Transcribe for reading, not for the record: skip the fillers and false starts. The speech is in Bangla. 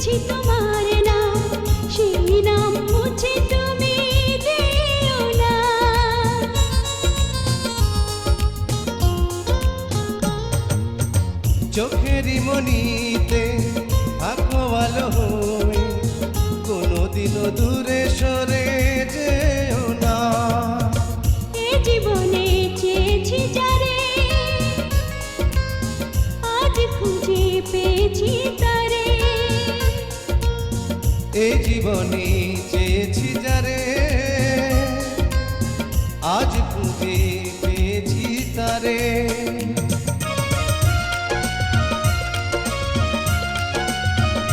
পেয়েছি তোমার নাম, সেই নাম মুছে তুমি দিও না। চোখেরই মনিতে থাকো ভালো হয়ে, কোনোদিনও দূরে সরে যেও না। এ জীবনে চেয়েছি যারে, আজ খুঁজে পেয়েছি তারে। এ জীবনে